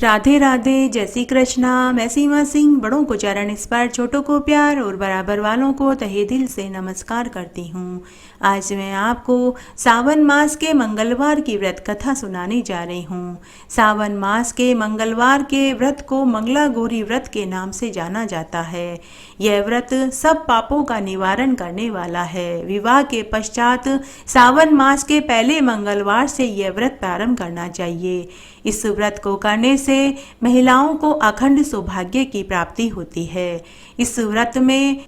राधे राधे, जय श्री कृष्णा। मैं सीमा सिंह बड़ों को चरण स्पर्श, छोटों को प्यार और बराबर वालों को तहे दिल से नमस्कार करती हूँ। आज मैं आपको सावन मास के मंगलवार की व्रत कथा सुनाने जा रही हूँ। सावन मास के मंगलवार के व्रत को मंगला गौरी व्रत के नाम से जाना जाता है। यह व्रत सब पापों का निवारण करने वाला है। विवाह के पश्चात सावन मास के पहले मंगलवार से यह व्रत प्रारंभ करना चाहिए। इस व्रत को करने से महिलाओं को अखंड सौभाग्य की प्राप्ति होती है। इस व्रत में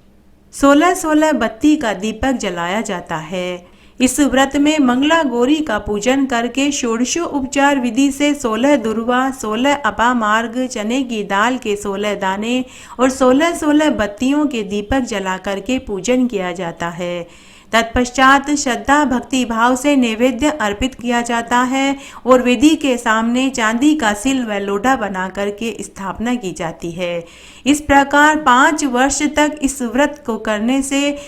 16-16 बत्ती का दीपक जलाया जाता है। इस व्रत में मंगला गौरी का पूजन करके षोडशो उपचार विधि से 16 दुर्वा, 16 अपामार्ग, चने की दाल के 16 दाने और 16-16 बत्तियों के दीपक जला करके पूजन किया जाता है। तत्पश्चात श्रद्धा भक्ति भाव से नैवेद्य अर्पित किया जाता है और विधि के सामने चांदी का सिल व लोटा बना करके स्थापना की जाती है। इस प्रकार 5 वर्ष तक इस व्रत को करने से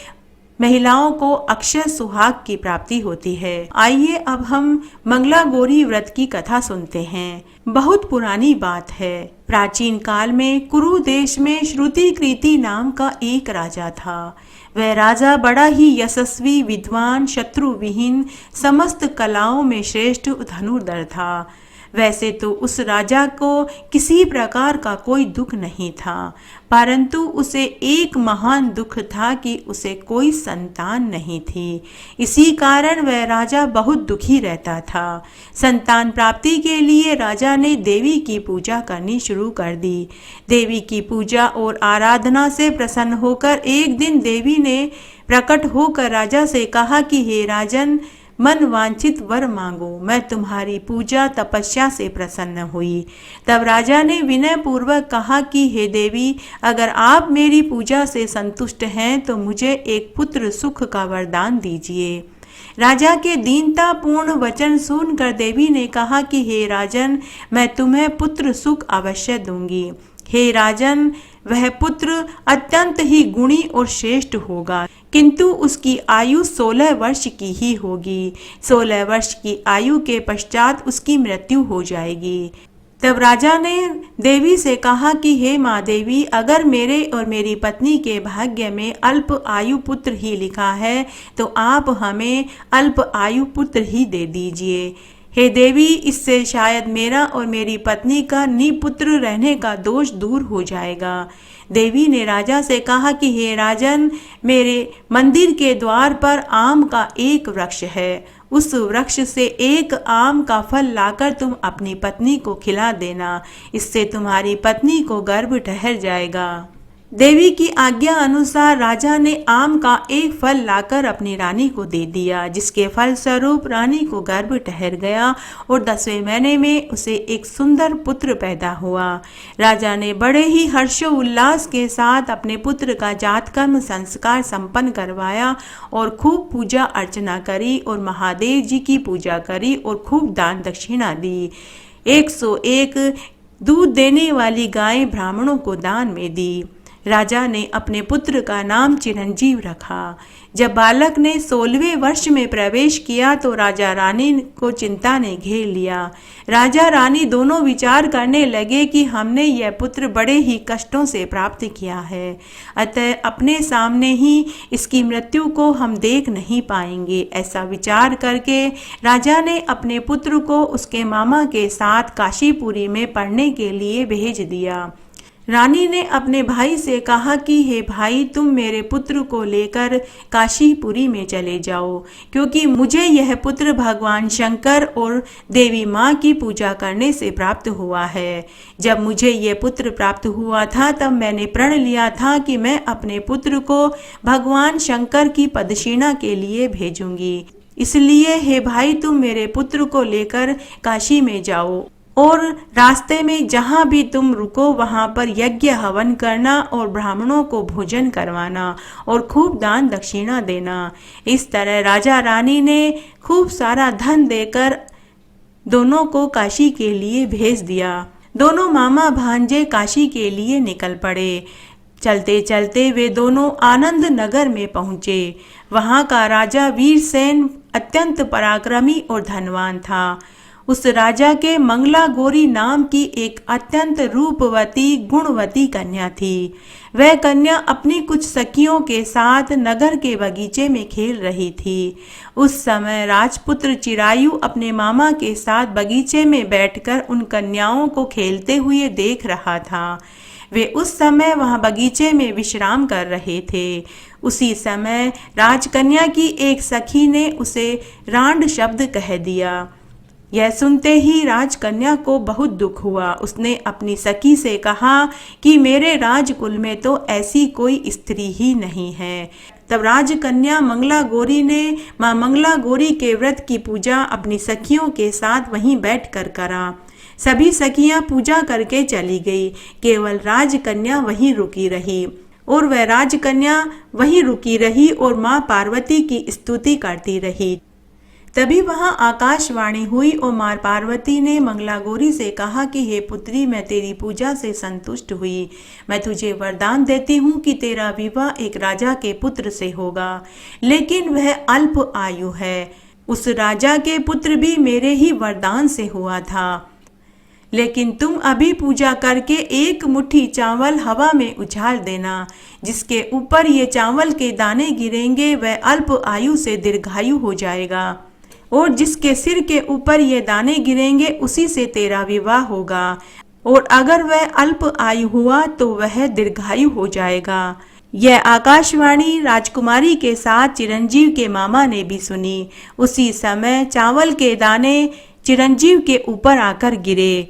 महिलाओं को अक्षय सुहाग की प्राप्ति होती है। आइए अब हम मंगला गौरी व्रत की कथा सुनते हैं। बहुत पुरानी बात है। प्राचीन काल में कुरु देश में श्रुतिकृति नाम का एक राजा था। वह राजा बड़ा ही यशस्वी, विद्वान, शत्रु विहीन, समस्त कलाओं में श्रेष्ठ धनुर्धर था। वैसे तो उस राजा को किसी प्रकार का कोई दुख नहीं था, परंतु उसे एक महान दुख था कि उसे कोई संतान नहीं थी। इसी कारण वह राजा बहुत दुखी रहता था। संतान प्राप्ति के लिए राजा ने देवी की पूजा करनी शुरू कर दी। देवी की पूजा और आराधना से प्रसन्न होकर एक दिन देवी ने प्रकट होकर राजा से कहा कि हे राजन, मन वांछित वर मांगो। मैं तुम्हारी पूजा तपस्या से प्रसन्न हुई। तब राजा ने विनय पूर्वक कहा कि हे देवी, अगर आप मेरी पूजा से संतुष्ट हैं तो मुझे एक पुत्र सुख का वरदान दीजिए। राजा के दीनतापूर्ण वचन सुनकर देवी ने कहा कि हे राजन, मैं तुम्हें पुत्र सुख अवश्य दूंगी। हे राजन, वह पुत्र अत्यंत ही गुणी और श्रेष्ठ होगा, किंतु उसकी आयु 16 वर्ष की ही होगी। 16 वर्ष की आयु के पश्चात उसकी मृत्यु हो जाएगी। तब राजा ने देवी से कहा कि हे माँ देवी, अगर मेरे और मेरी पत्नी के भाग्य में अल्प आयु पुत्र ही लिखा है तो आप हमें अल्प आयु पुत्र ही दे दीजिए। हे देवी, इससे शायद मेरा और मेरी पत्नी का निपुत्र रहने का दोष दूर हो जाएगा। देवी ने राजा से कहा कि हे राजन, मेरे मंदिर के द्वार पर आम का एक वृक्ष है। उस वृक्ष से एक आम का फल लाकर तुम अपनी पत्नी को खिला देना। इससे तुम्हारी पत्नी को गर्भ ठहर जाएगा। देवी की आज्ञा अनुसार राजा ने आम का एक फल लाकर अपनी रानी को दे दिया, जिसके फल स्वरूप रानी को गर्भ ठहर गया और 10वें महीने में उसे एक सुंदर पुत्र पैदा हुआ। राजा ने बड़े ही हर्षोल्लास के साथ अपने पुत्र का जातकर्म संस्कार संपन्न करवाया और खूब पूजा अर्चना करी और महादेव जी की पूजा करी और खूब दान दक्षिणा दी। 101 दूध देने वाली गाय ब्राह्मणों को दान में दी। राजा ने अपने पुत्र का नाम चिरंजीव रखा। जब बालक ने 16वें वर्ष में प्रवेश किया तो राजा रानी को चिंता ने घेर लिया। राजा रानी दोनों विचार करने लगे कि हमने यह पुत्र बड़े ही कष्टों से प्राप्त किया है, अतः अपने सामने ही इसकी मृत्यु को हम देख नहीं पाएंगे। ऐसा विचार करके राजा ने अपने पुत्र को उसके मामा के साथ काशीपुरी में पढ़ने के लिए भेज दिया। रानी ने अपने भाई से कहा कि हे भाई, तुम मेरे पुत्र को लेकर काशीपुरी में चले जाओ, क्योंकि मुझे यह पुत्र भगवान शंकर और देवी माँ की पूजा करने से प्राप्त हुआ है। जब मुझे यह पुत्र प्राप्त हुआ था तब मैंने प्रण लिया था कि मैं अपने पुत्र को भगवान शंकर की पदक्षिणा के लिए भेजूंगी। इसलिए हे भाई, तुम मेरे पुत्र को लेकर काशी में जाओ और रास्ते में जहाँ भी तुम रुको वहाँ पर यज्ञ हवन करना और ब्राह्मणों को भोजन करवाना और खूब दान दक्षिणा देना। इस तरह राजा रानी ने खूब सारा धन देकर दोनों को काशी के लिए भेज दिया। दोनों मामा भांजे काशी के लिए निकल पड़े। चलते चलते वे दोनों आनंद नगर में पहुँचे। वहाँ का राजा वीरसेन अत्यंत पराक्रमी और धनवान था। उस राजा के मंगला गौरी नाम की एक अत्यंत रूपवती गुणवती कन्या थी। वह कन्या अपनी कुछ सखियों के साथ नगर के बगीचे में खेल रही थी। उस समय राजपुत्र चिरायु अपने मामा के साथ बगीचे में बैठकर उन कन्याओं को खेलते हुए देख रहा था। वे उस समय वहां बगीचे में विश्राम कर रहे थे। उसी समय राजकन्या की एक सखी ने उसे रांड शब्द कह दिया। यह सुनते ही राजकन्या को बहुत दुख हुआ। उसने अपनी सखी से कहा कि मेरे राजकुल में तो ऐसी कोई स्त्री ही नहीं है। तब राजकन्या मंगला गौरी ने मां मंगला गौरी के व्रत की पूजा अपनी सखियों के साथ वहीं बैठकर करा। सभी सखियां पूजा करके चली गई, केवल राजकन्या वहीं रुकी रही। और वह राजकन्या वहीं रुकी रही और मां पार्वती की स्तुति करती रही। तभी वहां आकाशवाणी हुई और मां पार्वती ने मंगला गौरी से कहा कि हे पुत्री, मैं तेरी पूजा से संतुष्ट हुई। मैं तुझे वरदान देती हूँ कि तेरा विवाह एक राजा के पुत्र से होगा, लेकिन वह अल्प आयु है। उस राजा के पुत्र भी मेरे ही वरदान से हुआ था। लेकिन तुम अभी पूजा करके एक मुट्ठी चावल हवा में उछाल देना। जिसके ऊपर ये चावल के दाने गिरेंगे वह अल्प आयु से दीर्घायु हो जाएगा, और जिसके सिर के ऊपर ये दाने गिरेंगे उसी से तेरा विवाह होगा, और अगर वह अल्प आयु हुआ तो वह दीर्घायु हो जाएगा। यह आकाशवाणी राजकुमारी के साथ चिरंजीव के मामा ने भी सुनी। उसी समय चावल के दाने चिरंजीव के ऊपर आकर गिरे।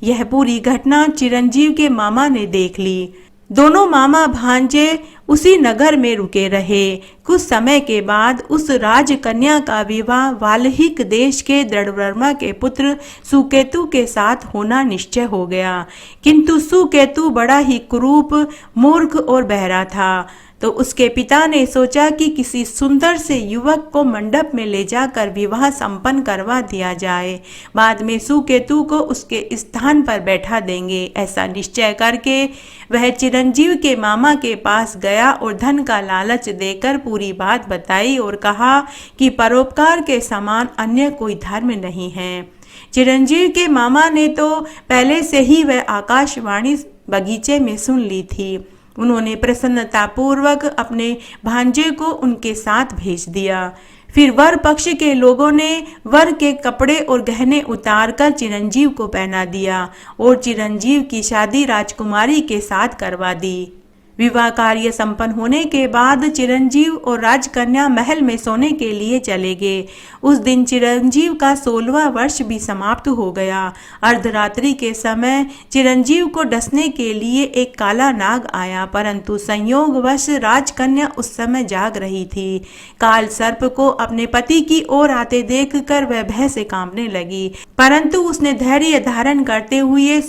यह पूरी घटना चिरंजीव के मामा ने देख ली। दोनों मामा भांजे उसी नगर में रुके रहे। कुछ समय के बाद उस राजकन्या का विवाह वाल्हीक देश के दृढ़वर्मा के पुत्र सुकेतु के साथ होना निश्चय हो गया। किंतु सुकेतु बड़ा ही कुरूप, मूर्ख और बहरा था। तो उसके पिता ने सोचा कि किसी सुंदर से युवक को मंडप में ले जाकर विवाह संपन्न करवा दिया जाए। बाद में सुकेतु को उसके स्थान पर बैठा देंगे। ऐसा निश्चय करके वह चिरंजीव के मामा के पास गया और धन का लालच देकर पूरी बात बताई और कहा कि परोपकार के समान अन्य कोई धर्म नहीं है। चिरंजीव के मामा ने तो पहले से ही वह आकाशवाणी बगीचे में सुन ली थी। उन्होंने प्रसन्नतापूर्वक अपने भांजे को उनके साथ भेज दिया। फिर वर पक्ष के लोगों ने वर के कपड़े और गहने उतारकर चिरंजीव को पहना दिया और चिरंजीव की शादी राजकुमारी के साथ करवा दी। विवाह कार्य संपन्न होने के बाद चिरंजीव और राजकन्या महल में सोने के लिए चले गए। उस दिन चिरंजीव का 16वां वर्ष भी समाप्त हो गया। अर्धरात्रि के समय चिरंजीव को डसने के लिए एक काला नाग आया, परंतु संयोगवश राजकन्या उस समय जाग रही थी। काल सर्प को अपने पति की ओर आते देखकर वह भय से कांपने लगी, परंतु उसने धैर्य धारण करते हुए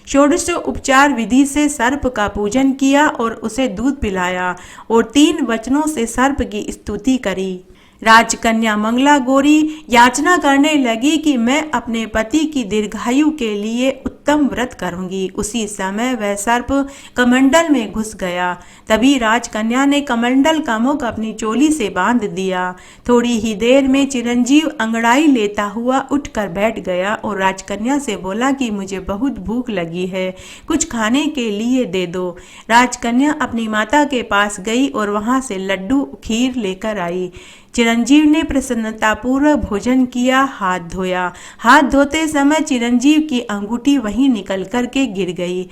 षोडश उपचार विधि से सर्प का पूजन किया और उसे दूध पिलाया और 3 वचनों से सर्प की स्तुति करी। राजकन्या मंगला गौरी याचना करने लगी कि मैं अपने पति की दीर्घायु के लिए उत्तम व्रत करूंगी। उसी समय वह सर्प कमंडल में घुस गया। तभी राजकन्या ने कमंडल का मुख अपनी चोली से बांध दिया। थोड़ी ही देर में चिरंजीव अंगड़ाई लेता हुआ उठकर बैठ गया और राजकन्या से बोला कि मुझे बहुत भूख लगी है, कुछ खाने के लिए दे दो। राजकन्या अपनी माता के पास गई और वहां से लड्डू खीर लेकर आई। चिरंजीव ने प्रसन्नतापूर्वक भोजन किया, हाथ धोया। हाथ धोते समय चिरंजीव की अंगूठी वहीं निकल कर के गिर गई।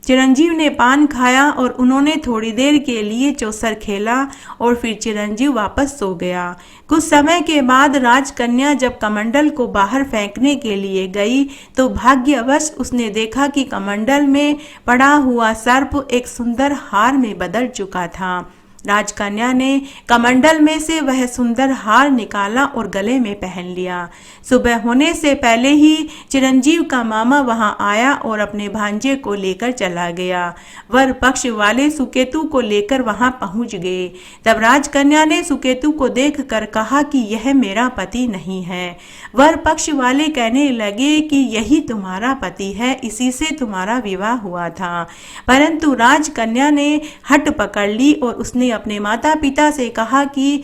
चिरंजीव ने पान खाया और उन्होंने थोड़ी देर के लिए चौसर खेला और फिर चिरंजीव वापस सो गया। कुछ समय के बाद राजकन्या जब कमंडल को बाहर फेंकने के लिए गई तो भाग्यवश उसने देखा कि कमंडल में पड़ा हुआ सर्प एक सुंदर हार में बदल चुका था। राजकन्या ने कमंडल में से वह सुंदर हार निकाला और गले में पहन लिया। सुबह होने से पहले ही चिरंजीव का मामा वहां आया और अपने भांजे को लेकर चला गया। वर पक्ष वाले सुकेतु को लेकर वहां पहुंच गए। तब राजकन्या ने सुकेतु को देखकर कहा कि यह मेरा पति नहीं है। वर पक्ष वाले कहने लगे कि यही तुम्हारा पति है, इसी से तुम्हारा विवाह हुआ था। परंतु राजकन्या ने हट पकड़ ली और उसने अपने माता पिता से कहा कि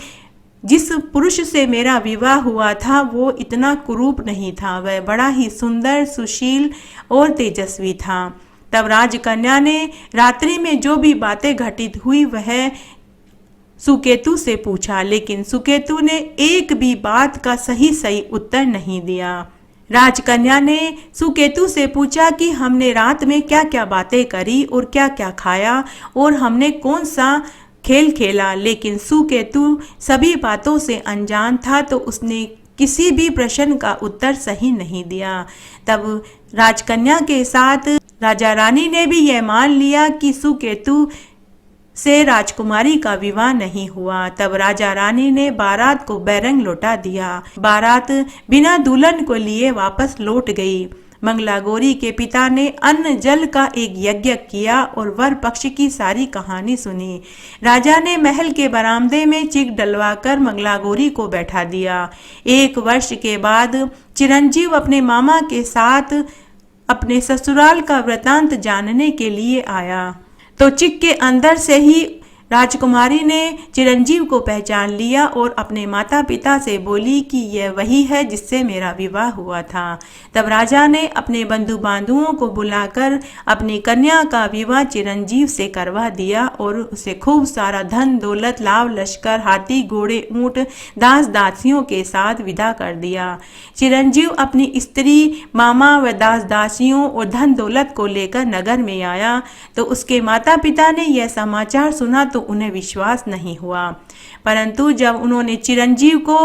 जिस पुरुष से मेरा विवाह हुआ था वो इतना कुरूप नहीं था, वह बड़ा ही सुंदर, सुशील और तेजस्वी था। तब राजकन्या ने रात्रि में जो भी बातें घटित हुई वह सुकेतु से पूछा, लेकिन सुकेतु ने एक भी बात का सही सही उत्तर नहीं दिया। राजकन्या ने सुकेतु से पूछा कि हमने रात में क्या क्या बातें करी और क्या क्या खाया और हमने कौन सा खेल खेला, लेकिन सुकेतु सभी बातों से अनजान था, तो उसने किसी भी प्रश्न का उत्तर सही नहीं दिया। तब राजकन्या के साथ राजा रानी ने भी यह मान लिया कि सुकेतु से राजकुमारी का विवाह नहीं हुआ। तब राजा रानी ने बारात को बैरंग लौटा दिया। बारात बिना दुल्हन को लिए वापस लौट गई। मंगलागौरी के पिता ने अन्न जल का एक यज्ञ किया और वर पक्ष की सारी कहानी सुनी। राजा ने महल के बरामदे में चिक डलवाकर मंगलागौरी को बैठा दिया। 1 वर्ष के बाद चिरंजीव अपने मामा के साथ अपने ससुराल का वृतांत जानने के लिए आया, तो चिक के अंदर से ही राजकुमारी ने चिरंजीव को पहचान लिया और अपने माता पिता से बोली कि यह वही है जिससे मेरा विवाह हुआ था। तब राजा ने अपने बंधु बांधुओं को बुलाकर अपनी कन्या का विवाह चिरंजीव से करवा दिया और उसे खूब सारा धन दौलत, लाव लश्कर, हाथी घोड़े, ऊंट, दास दासियों के साथ विदा कर दिया। चिरंजीव अपनी स्त्री, मामा व दास दासियों और धन दौलत को लेकर नगर में आया, तो उसके माता पिता ने यह समाचार सुना तो उन्हें विश्वास नहीं हुआ। परंतु जब उन्होंने चिरंजीव को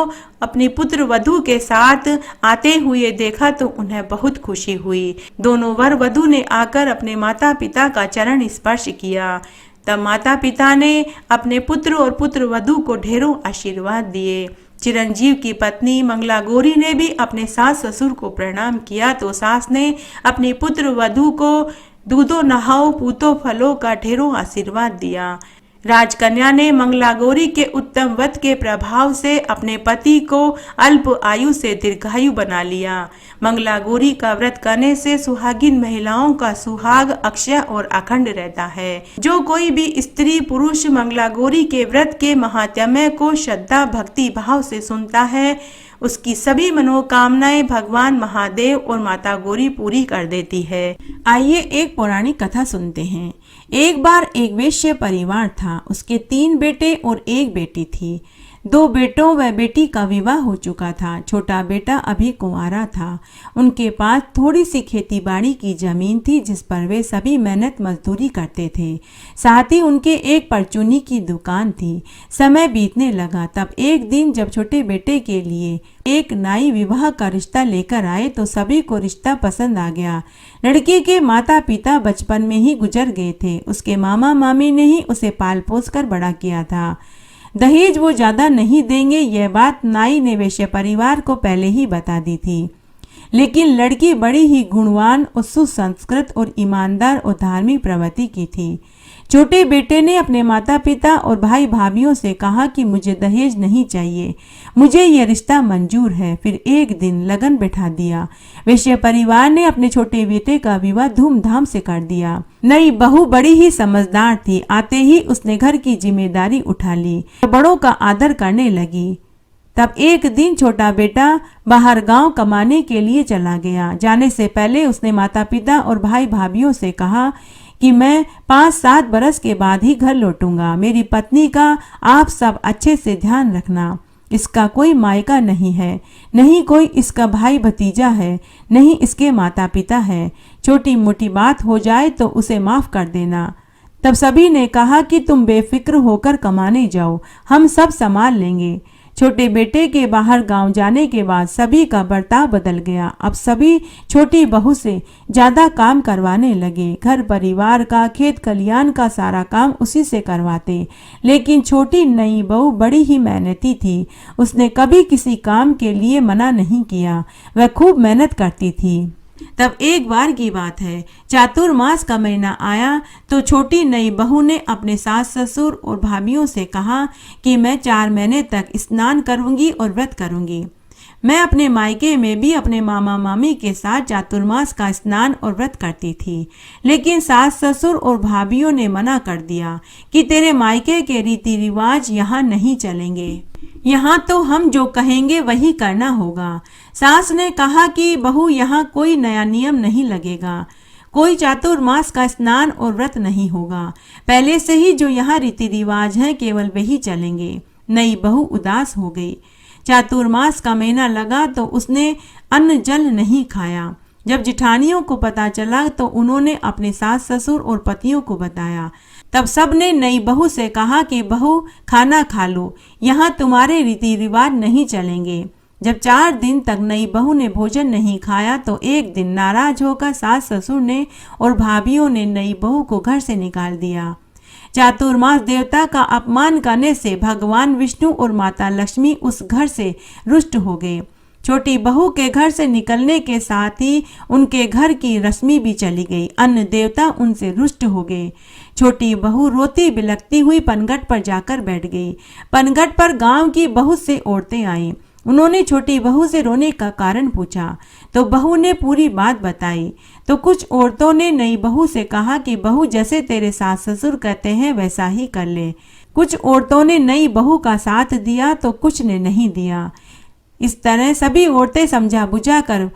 अपनी पुत्र वधू के साथ आते हुए देखा तो उन्हें बहुत खुशी हुई। दोनों वर वधू ने आकर अपने माता पिता का चरण स्पर्श किया। तब माता पिता ने अपने पुत्र और पुत्र वधू को ढेरों आशीर्वाद दिए। चिरंजीव की पत्नी मंगलागौरी ने भी अपने सास ससुर को प्रणाम किया, तो सास ने अपनी पुत्र वधू को दूधो नहाओ पूतो फलों का ढेरों आशीर्वाद दिया। राजकन्या ने मंगलागौरी के उत्तम व्रत के प्रभाव से अपने पति को अल्प आयु से दीर्घायु बना लिया। मंगलागौरी का व्रत करने से सुहागिन महिलाओं का सुहाग अक्षय और अखंड रहता है। जो कोई भी स्त्री पुरुष मंगलागौरी के व्रत के महात्म्य को श्रद्धा भक्ति भाव से सुनता है, उसकी सभी मनोकामनाएं भगवान महादेव और माता गौरी पूरी कर देती है। आइए एक पौराणिक कथा सुनते हैं। एक बार एक वैश्य परिवार था। उसके 3 बेटे और 1 बेटी थी। 2 बेटों व बेटी का विवाह हो चुका था। छोटा बेटा अभी कुंवारा था। उनके पास थोड़ी सी खेती बाड़ी की जमीन थी जिस पर वे सभी मेहनत मजदूरी करते थे। साथ ही उनके एक परचूनी की दुकान थी। समय बीतने लगा। तब एक दिन जब छोटे बेटे के लिए एक नाई विवाह का रिश्ता लेकर आए तो सभी को रिश्ता पसंद आ गया। लड़के के माता पिता बचपन में ही गुजर गए थे। उसके मामा मामी ने ही उसे पाल पोस कर बड़ा किया था। दहेज वो ज्यादा नहीं देंगे, यह बात नाई ने वैश्य परिवार को पहले ही बता दी थी। लेकिन लड़की बड़ी ही गुणवान और सुसंस्कृत और ईमानदार और धार्मिक प्रवृत्ति की थी। छोटे बेटे ने अपने माता पिता और भाई भाभीियों से कहा कि मुझे दहेज नहीं चाहिए, मुझे यह रिश्ता मंजूर है। फिर एक दिन लगन बैठा दिया। वैश्य परिवार ने अपने छोटे बेटे का विवाह धूमधाम से कर दिया। नई बहू बड़ी ही समझदार थी। आते ही उसने घर की जिम्मेदारी उठा ली, बड़ों का आदर करने लगी। तब एक दिन छोटा बेटा बाहर गांव कमाने के लिए चला गया। जाने से पहले उसने माता पिता और भाई भाभीियों से कहा कि मैं 5-7 बरस के बाद ही घर लौटूंगा। मेरी पत्नी का आप सब अच्छे से ध्यान रखना। इसका कोई मायका नहीं है, नहीं कोई इसका भाई भतीजा है, नहीं इसके माता पिता है। छोटी मोटी बात हो जाए तो उसे माफ कर देना। तब सभी ने कहा कि तुम बेफिक्र होकर कमाने जाओ, हम सब संभाल लेंगे। छोटे बेटे के बाहर गांव जाने के बाद सभी का बर्ताव बदल गया। अब सभी छोटी बहू से ज्यादा काम करवाने लगे। घर परिवार का, खेत खलियान का सारा काम उसी से करवाते। लेकिन छोटी नई बहू बड़ी ही मेहनती थी। उसने कभी किसी काम के लिए मना नहीं किया। वह खूब मेहनत करती थी। तब एक बार की बात है, चातुर्मास का महीना आया तो छोटी नई बहू ने अपने सास ससुर और भाभीियों से कहा कि मैं 4 महीने तक स्नान करूंगी और व्रत करूंगी। मैं अपने मायके में भी अपने मामा मामी के साथ चातुर्मास का स्नान और व्रत करती थी। लेकिन सास ससुर और भाभीियों ने मना कर दिया कि तेरे मायके के रीति रिवाज यहाँ नहीं चलेंगे। यहाँ तो हम जो कहेंगे वही करना होगा। सास ने कहा कि बहू, यहाँ कोई नया नियम नहीं लगेगा, कोई चातुर्मास का स्नान और व्रत नहीं होगा। पहले से ही जो यहाँ रीति रिवाज हैं केवल वही चलेंगे। नई बहू उदास हो गई। चातुर्मास का महीना लगा तो उसने अन्न जल नहीं खाया। जब जिठानियों को पता चला तो उन्होंने अपने सास ससुर और पतियों को बताया। तब सब ने नई बहू से कहा कि बहू, खाना खा लो, यहाँ तुम्हारे रीति रिवाज नहीं चलेंगे। जब 4 दिन तक नई बहू ने भोजन नहीं खाया तो एक दिन नाराज होकर सास ससुर ने और भाभीियों ने नई बहू को घर से निकाल दिया। चातुर्मास देवता का अपमान करने से भगवान विष्णु और माता लक्ष्मी उस घर से रुष्ट हो गए। छोटी बहू के घर से निकलने के साथ ही उनके घर की रश्मि भी चली गई। अन्न देवता उनसे रुष्ट हो गए। छोटी बहू रोती बिलखती हुई पनघट पर जाकर बैठ गई। पनघट पर गांव की बहुत से औरतें आईं। उन्होंने छोटी बहू से रोने का कारण पूछा तो बहू ने पूरी बात बताई। तो कुछ औरतों ने नई बहू से कहा कि बहू, जैसे तेरे सास ससुर कहते हैं वैसा ही कर ले। कुछ औरतों ने नई बहू का साथ दिया तो कुछ ने नहीं दिया। इस तरह सभी औरतें समझा बुझा कर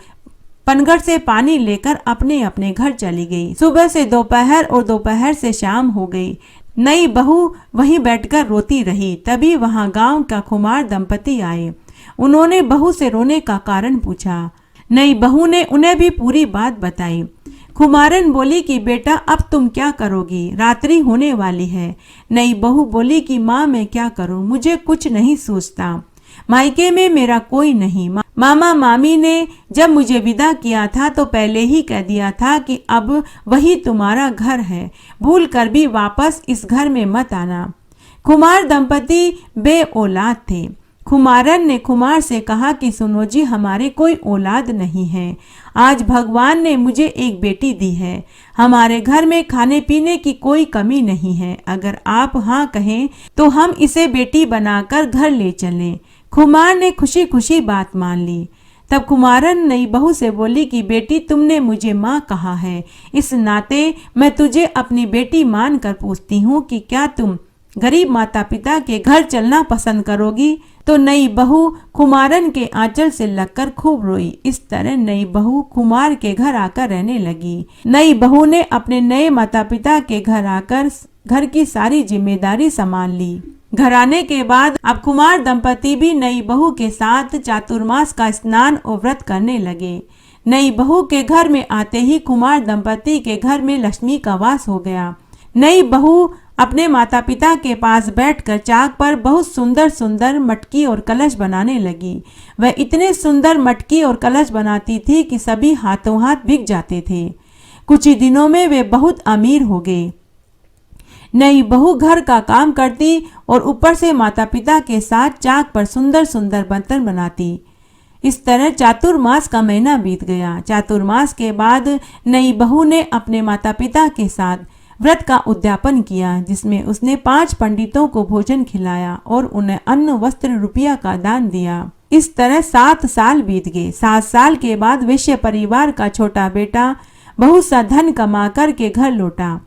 पनघट से पानी लेकर अपने अपने घर चली गई। सुबह से दोपहर और दोपहर से शाम हो गई। नई बहू वहीं बैठकर रोती रही। तभी वहां गांव का खुमार दंपति आए। उन्होंने बहू से रोने का कारण पूछा। नई बहू ने उन्हें भी पूरी बात बताई। खुमारन बोली कि बेटा, अब तुम क्या करोगी, रात्रि होने वाली है। नई बहू बोली कि माँ, मैं क्या करूँ, मुझे कुछ नहीं सूझता। मायके में मेरा कोई नहीं। मामा मामी ने जब मुझे विदा किया था तो पहले ही कह दिया था कि अब वही तुम्हारा घर है, भूल कर भी वापस इस घर में मत आना। खुमार दंपति बे औलाद थे। खुमारन ने खुमार से कहा कि सुनो जी, हमारे कोई औलाद नहीं है। आज भगवान ने मुझे एक बेटी दी है। हमारे घर में खाने पीने की कोई कमी नहीं है। अगर आप हाँ कहें तो हम इसे बेटी बनाकर घर ले चलें। खुमार ने खुशी खुशी बात मान ली। तब खुमारन नई बहू से बोली कि बेटी, तुमने मुझे माँ कहा है, इस नाते मैं तुझे अपनी बेटी मान कर पूछती हूँ कि क्या तुम गरीब माता पिता के घर चलना पसंद करोगी। तो नई बहू खुमारन के आंचल से लगकर खूब रोई। इस तरह नई बहू खुमार के घर आकर रहने लगी। नई बहू ने अपने नए माता पिता के घर आकर घर की सारी जिम्मेदारी संभाल ली। घर आने के बाद अब कुमार दंपति भी नई बहू के साथ चातुर्मास का स्नान और व्रत करने लगे। नई बहू के घर में आते ही कुमार दंपति के घर में लक्ष्मी का वास हो गया। नई बहू अपने माता पिता के पास बैठकर चाक पर बहुत सुंदर सुंदर मटकी और कलश बनाने लगी। वह इतने सुंदर मटकी और कलश बनाती थी कि सभी हाथों हाथ बिक जाते थे। कुछ ही दिनों में वे बहुत अमीर हो गए। नई बहू घर का काम करती और ऊपर से माता पिता के साथ चाक पर सुंदर सुंदर बर्तन बनाती। इस तरह चातुर्मास का महीना बीत गया। चातुर्मास के बाद नई बहू ने अपने माता पिता के साथ व्रत का उद्यापन किया, जिसमें उसने 5 पंडितों को भोजन खिलाया और उन्हें अन्न वस्त्र रुपया का दान दिया। इस तरह 7 साल बीत गए। 7 साल के बाद वैश्य परिवार का छोटा बेटा बहुत सा धन कमा कर के घर लौटा।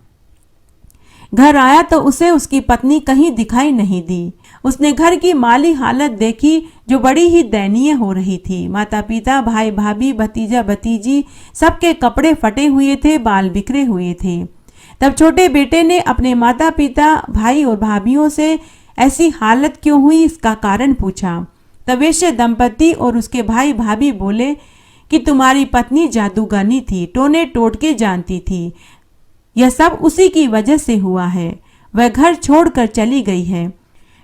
घर आया तो उसे उसकी पत्नी कहीं दिखाई नहीं दी। उसने घर की माली हालत देखी जो बड़ी ही दयनीय हो रही थी। माता पिता, भाई भाभी, भतीजा भतीजी सबके कपड़े फटे हुए थे, बाल बिखरे हुए थे। तब छोटे बेटे ने अपने माता पिता, भाई और भाभीियों से ऐसी हालत क्यों हुई इसका कारण पूछा। तब वैश्य दंपति और उसके भाई भाभी बोले कि तुम्हारी पत्नी जादूगरनी थी, टोने टोटके जानती थी। यह सब उसी की वजह से हुआ है। वह घर छोड़कर चली गई है।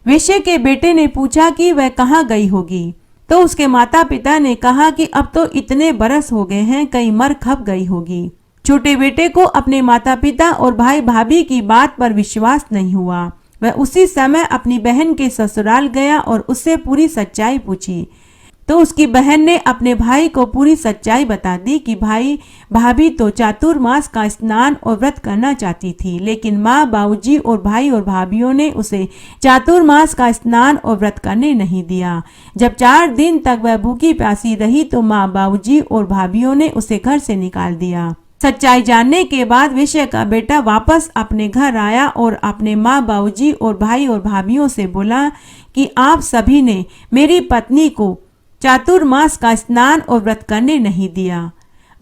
वैश्य के बेटे ने पूछा कि वह कहाँ गई होगी। तो उसके माता पिता ने कहा कि अब तो इतने बरस हो गए हैं, कहीं मर खप गई होगी। छोटे बेटे को अपने माता पिता और भाई भाभी की बात पर विश्वास नहीं हुआ। वह उसी समय अपनी बहन के ससुराल गया और उससे पूरी सच्चाई पूछी। तो उसकी बहन ने अपने भाई को पूरी सच्चाई बता दी कि भाई भाभी तो चातुर्मास का स्नान और व्रत करना चाहती थी, लेकिन माँ, बाबूजी और भाई और भाभीियों ने उसे चातुर्मास का स्नान और व्रत करने नहीं दिया। जब 4 दिन तक वह भूखी प्यासी रही तो माँ, बाबूजी और भाभीियों ने उसे घर से निकाल दिया। सच्चाई जानने के बाद वैश्य का बेटा वापस अपने घर आया और अपने माँ बाबूजी और भाई और भाभीियों से बोला कि आप सभी ने मेरी पत्नी को चातुर्मास का स्नान और व्रत करने नहीं दिया।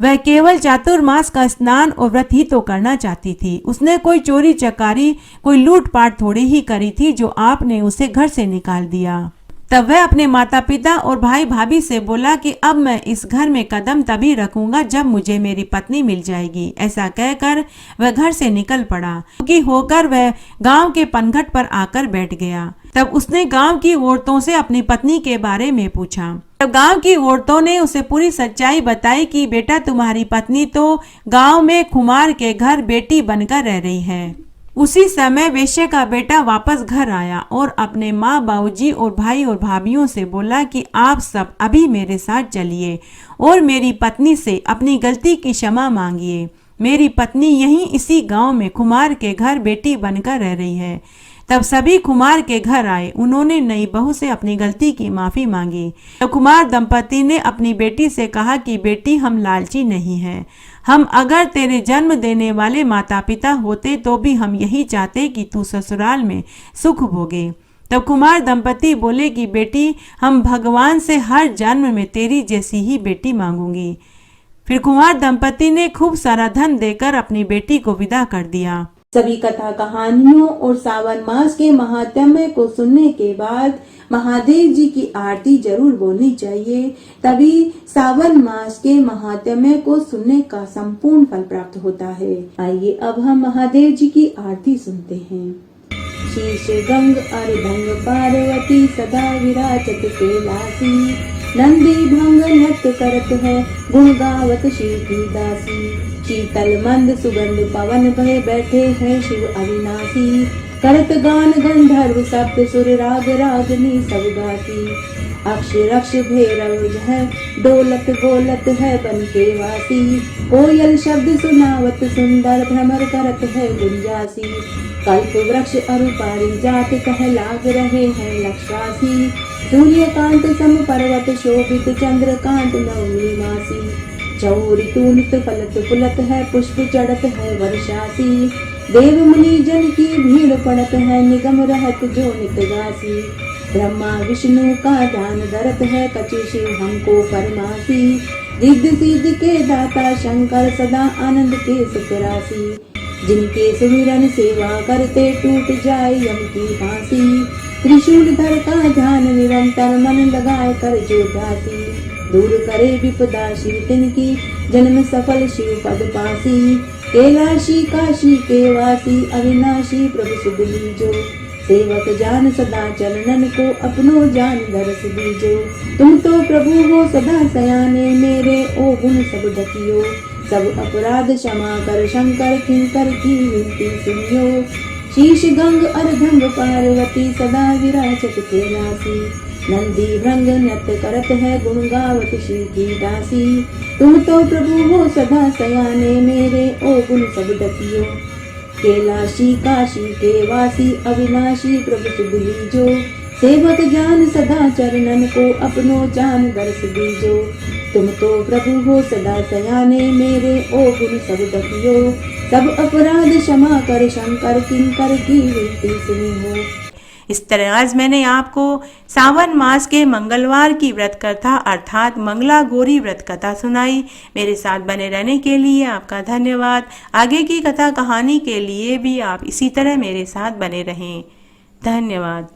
वह केवल चातुर्मास का स्नान और व्रत ही तो करना चाहती थी। उसने कोई चोरी चकारी, कोई लूटपाट थोड़ी ही करी थी जो आपने उसे घर से निकाल दिया। तब वह अपने माता पिता और भाई भाभी से बोला कि अब मैं इस घर में कदम तभी रखूंगा जब मुझे मेरी पत्नी मिल जाएगी। ऐसा कहकर वह घर से निकल पड़ा। दुखी होकर वह गांव के पनघट पर आकर बैठ गया। तब उसने गांव की औरतों से अपनी पत्नी के बारे में पूछा। तब गांव की औरतों ने उसे पूरी सच्चाई बताई कि बेटा, तुम्हारी पत्नी तो गांव में खुमार के घर बेटी बनकर रह रही है। उसी समय वैश्य का बेटा वापस घर आया और अपने माँ बाबूजी और भाई और भाभीियों से बोला कि आप सब अभी मेरे साथ चलिए और मेरी पत्नी से अपनी गलती की क्षमा मांगिए। मेरी पत्नी यहीं इसी गांव में खुमार के घर बेटी बनकर रह रही है। तब सभी कुमार के घर आए। उन्होंने नई बहू से अपनी गलती की माफी मांगी। तब कुमार दंपति ने अपनी बेटी से कहा कि बेटी, हम लालची नहीं हैं। हम अगर तेरे जन्म देने वाले माता पिता होते तो भी हम यही चाहते कि तू ससुराल में सुख भोगे। तब कुमार दंपति बोले कि बेटी, हम भगवान से हर जन्म में तेरी जैसी ही बेटी मांगूंगी। फिर कुमार दंपति ने खूब सारा धन देकर अपनी बेटी को विदा कर दिया। सभी कथा कहानियों और सावन मास के महात्म्य को सुनने के बाद महादेव जी की आरती जरूर बोलनी चाहिए, तभी सावन मास के महात्म्य को सुनने का संपूर्ण फल प्राप्त होता है। आइए अब हम महादेव जी की आरती सुनते हैं। शीश गंग अर्धंग पार्वती सदा विराजत कैलासी, नंदी भंग नृत्य करत है गुण गावत शिव की दासी। शीतल मंद सुगंध पवन भय बैठे हैं शिव अविनाशी, करत गान गंधर्व सप्त सुर राग रागनी सब गासी। अक्षर अक्ष भैरव है डोलत बोलत है बन के वासी, कोयल शब्द सुनावत सुंदर भ्रमर करत है गुंजासी। कल्प वृक्ष अरुपारी जात कह लाग रहे हैं लक्षवासी, सूर्यकांत सम पर्वत शोभित चंद्रकांत नवमी मासी। चौरी तूलित फलत फुलत है पुष्प चढ़त है वर्षासी, देव मुनि जन की भीड़ पड़त है निगम रहत जो नित गासी। ब्रह्मा विष्णु का ध्यान धरत है कछु शिव हमको परमासी, रिद्धि सिद्धि के दाता शंकर सदा आनंद के सुखरासी। जिनके सुमिरन सेवा करते टूट जाए यम की फांसी, त्रिशूल धर का ध्यान निरंतर मन लगाए कर जो दासी। दूर करे विपदा शिव तिनकी जन्म सफल शिव पद पासी, कैलाशी काशी के वासी अविनाशी प्रभु सुध लीजो। सेवक जान सदा चरणन को अपनो जान दरस दीजो। तुम तो प्रभु हो सदा सयाने मेरे ओ गुण सब ढकियो, सब अपराध क्षमा कर शंकर किंकर की विनती सुनियो। शीश गंग अर्धंग पार्वती सदा विराजत कैलासी, नंदी भृंग नृत्य करत है गुण गावत शिव की दासी। तुम तो प्रभु हो सदा सयाने मेरे ओ गुण सब ढकियो, कैलाशी काशी के वासी अविनाशी प्रभु सुध लीजो। सेवक जान सदा चरणन को अपनो जान दर्श दीजो। तुम तो प्रभु हो सदा सयाने मेरे ओ गुण सब ढकियो, सब अपराध क्षमा कर शंकर किंकर की विनती सुनी हो। इस तरह आज मैंने आपको सावन मास के मंगलवार की व्रत कथा अर्थात मंगला गौरी व्रत कथा सुनाई। मेरे साथ बने रहने के लिए आपका धन्यवाद। आगे की कथा कहानी के लिए भी आप इसी तरह मेरे साथ बने रहें। धन्यवाद।